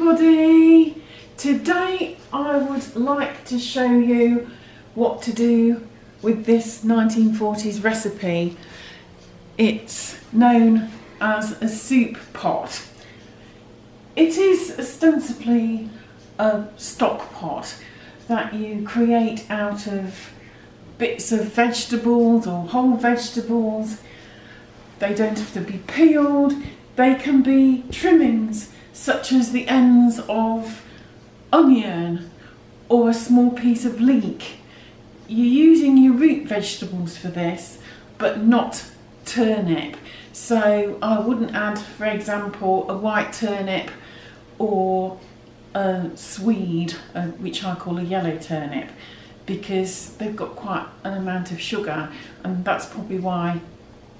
everybody! Today I would like to show you what to do with this 1940s recipe. It's known as a soup pot. It is ostensibly a stock pot that you create out of bits of vegetables or whole vegetables. They don't have to be peeled. They can be trimmings such as the ends of onion or a small piece of leek. You're using your root vegetables for this, but not turnip. So I wouldn't add, for example, a white turnip or a swede, which I call a yellow turnip, because they've got quite an amount of sugar, and that's probably why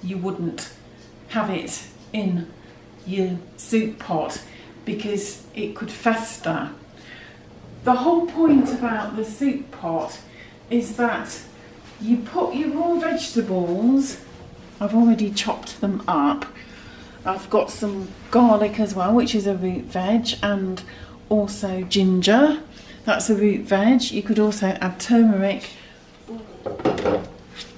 you wouldn't have it in your soup pot, because it could fester. The whole point about the soup pot is that you put your raw vegetables. I've already chopped them up. I've got some garlic as well, which is a root veg, and also ginger. That's a root veg. You could also add turmeric.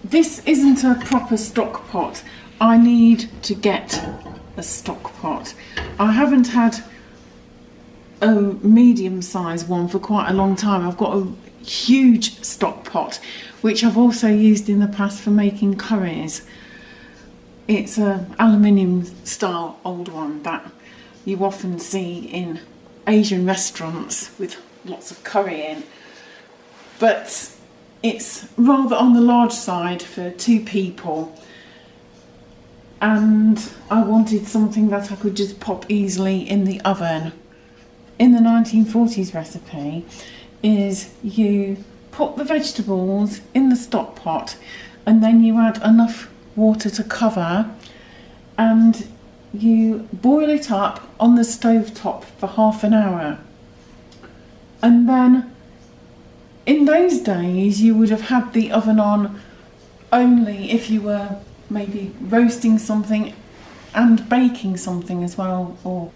This isn't a proper stock pot. I need to get a stock pot. I haven't had a medium-sized one for quite a long time. I've got a huge stock pot, which I've also used in the past for making curries. It's an aluminium style old one that you often see in Asian restaurants with lots of curry in, but it's rather on the large side for 2 people, and I wanted something that I could just pop easily in the oven. In the 1940s recipe is you put the vegetables in the stock pot and then you add enough water to cover and you boil it up on the stove top for half an hour. And then in those days you would have had the oven on only if you were maybe roasting something and baking something as well, or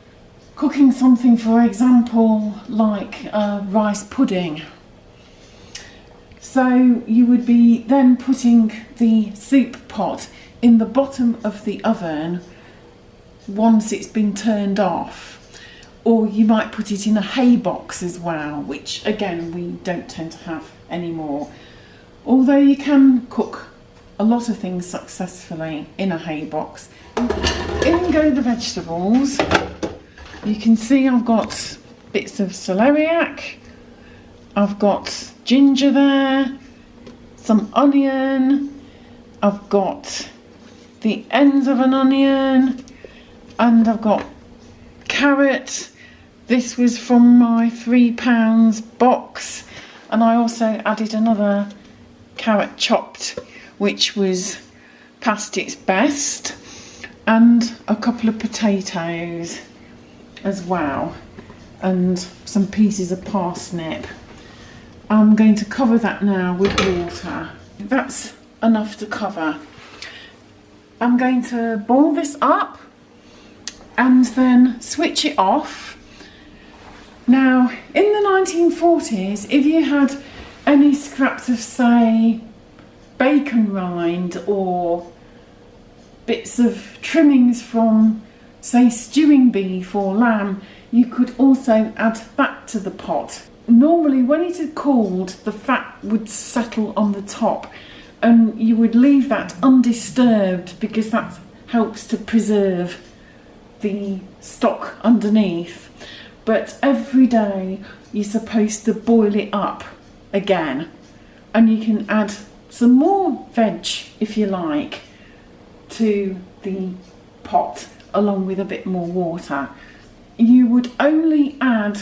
cooking something, for example, like rice pudding. So you would be then putting the soup pot in the bottom of the oven once it's been turned off, or you might put it in a hay box as well, which again we don't tend to have anymore, although you can cook a lot of things successfully in a hay box. In go the vegetables. You can see I've got bits of celeriac, I've got ginger there, some onion, I've got the ends of an onion, and I've got carrot. This was from my £3 box, and I also added another carrot chopped, which was past its best, and a couple of potatoes as well, and some pieces of parsnip. I'm going to cover that now with water. That's enough to cover. I'm going to boil this up and then switch it off. Now, in the 1940s, if you had any scraps of, say, bacon rind or bits of trimmings from, say, stewing beef or lamb, you could also add that to the pot. Normally when it had cooled, the fat would settle on the top, and you would leave that undisturbed because that helps to preserve the stock underneath. But every day you're supposed to boil it up again, and you can add some more veg if you like to the pot along with a bit more water. You would only add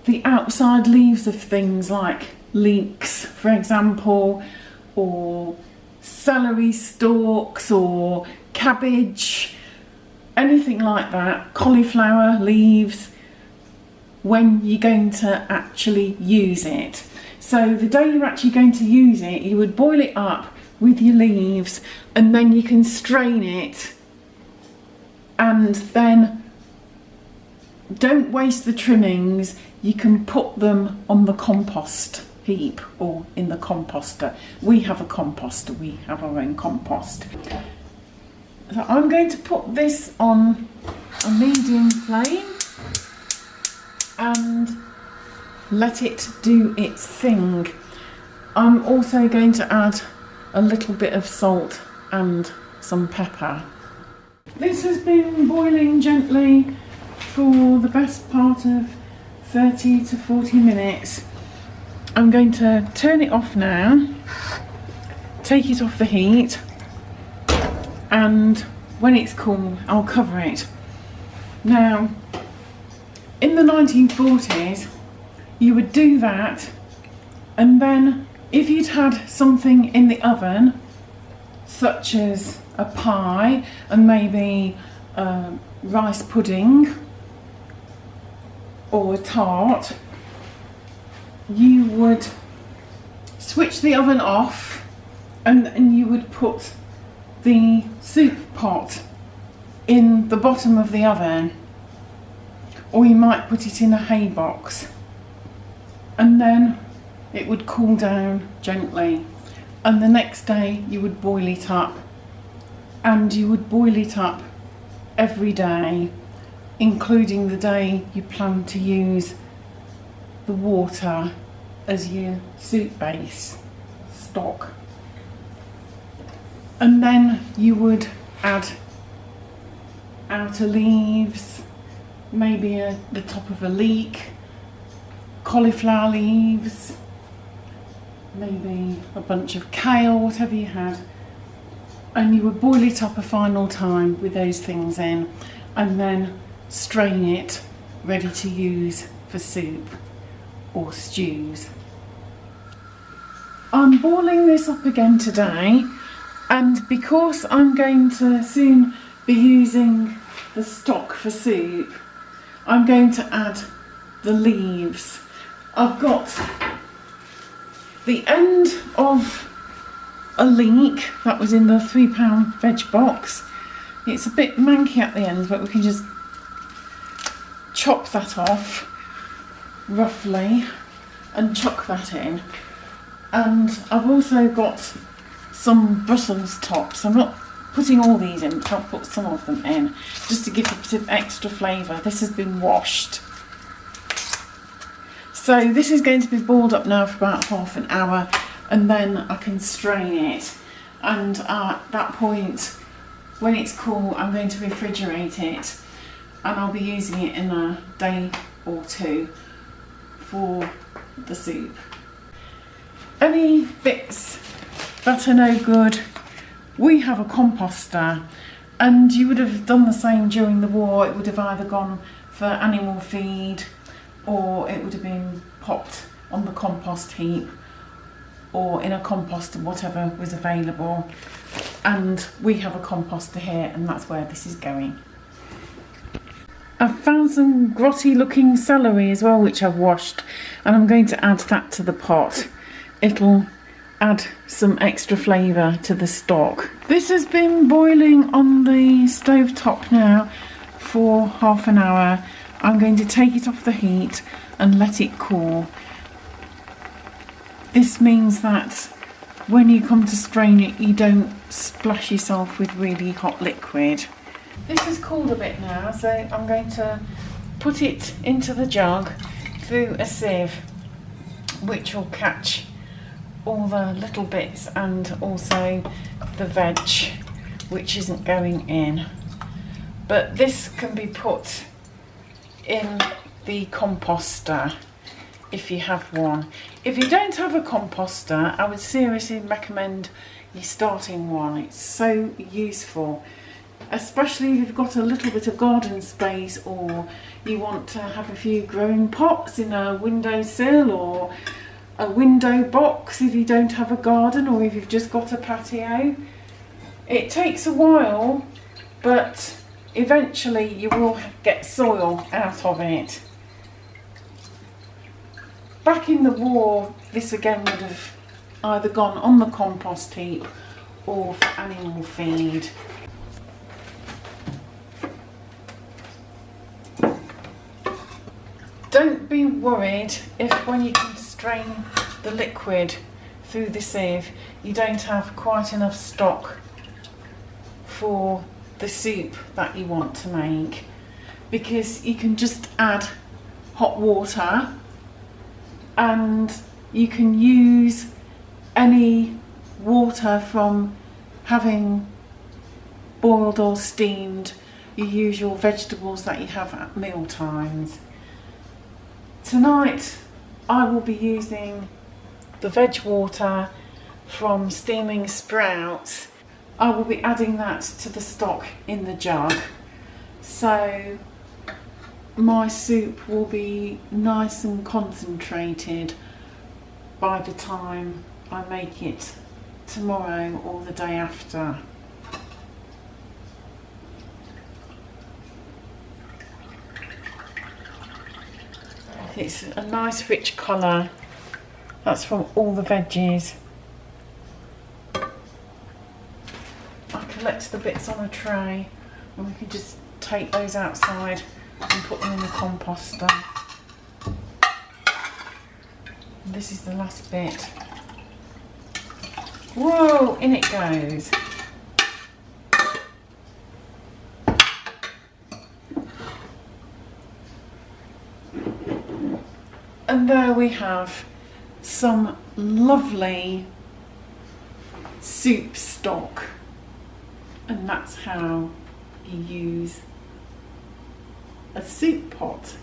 the outside leaves of things like leeks, for example, or celery stalks or cabbage, anything like that, cauliflower leaves, when you're going to actually use it. So the day you're actually going to use it, you would boil it up with your leaves, and then you can strain it and then don't waste the trimmings. You can put them on the compost heap or in the composter. We have a composter, we have our own compost. So I'm going to put this on a medium flame and let it do its thing. I'm also going to add a little bit of salt and some pepper. This has been boiling gently for the best part of 30 to 40 minutes. I'm going to turn it off now, take it off the heat, and when it's cool I'll cover it. Now, in the 1940s you would do that, and then if you'd had something in the oven such as a pie and maybe rice pudding or a tart, you would switch the oven off and you would put the soup pot in the bottom of the oven, or you might put it in a hay box, and then it would cool down gently, and the next day you would boil it up, and you would boil it up every day, including the day you plan to use the water as your soup base stock. And then you would add outer leaves, maybe the top of a leek, cauliflower leaves, maybe a bunch of kale, whatever you had, and you would boil it up a final time with those things in, and then strain it ready to use for soup or stews. I'm boiling this up again today, and because I'm going to soon be using the stock for soup, I'm going to add the leaves. I've got the end of a leek that was in the £3 veg box. It's a bit manky at the end, but we can just chop that off roughly and chuck that in. And I've also got some Brussels tops. I'm not putting all these in, but I'll put some of them in just to give a bit of extra flavour. This has been washed. So this is going to be boiled up now for about half an hour, and then I can strain it, and at that point, when it's cool, I'm going to refrigerate it, and I'll be using it in a day or two for the soup. Any bits that are no good, we have a composter, and you would have done the same during the war. It would have either gone for animal feed, or it would have been popped on the compost heap, or in a composter, whatever was available. And we have a composter here, and that's where this is going. I've found some grotty looking celery as well, which I've washed, and I'm going to add that to the pot. It'll add some extra flavour to the stock. This has been boiling on the stove top now for half an hour. I'm going to take it off the heat and let it cool. This means that when you come to strain it, you don't splash yourself with really hot liquid. This has cooled a bit now, so I'm going to put it into the jug through a sieve, which will catch all the little bits and also the veg, which isn't going in. But this can be put in the composter if you have one. If you don't have a composter, I would seriously recommend you starting one. It's so useful, especially if you've got a little bit of garden space, or you want to have a few growing pots in a windowsill or a window box if you don't have a garden, or if you've just got a patio. It takes a while, but eventually you will get soil out of it. Back in the war, this again would have either gone on the compost heap or for animal feed. Don't be worried if when you can strain the liquid through the sieve you don't have quite enough stock for the soup that you want to make, because you can just add hot water and you can use any water from having boiled or steamed your usual vegetables that you have at meal times. Tonight I will be using the veg water from steaming sprouts. I will be adding that to the stock in the jug, so my soup will be nice and concentrated by the time I make it tomorrow or the day after. It's a nice rich colour. That's from all the veggies. I collect the bits on a tray and we can just take those outside and put them in the composter. And this is the last bit. Whoa, in it goes. And there we have some lovely soup stock, and that's how you use a soup pot.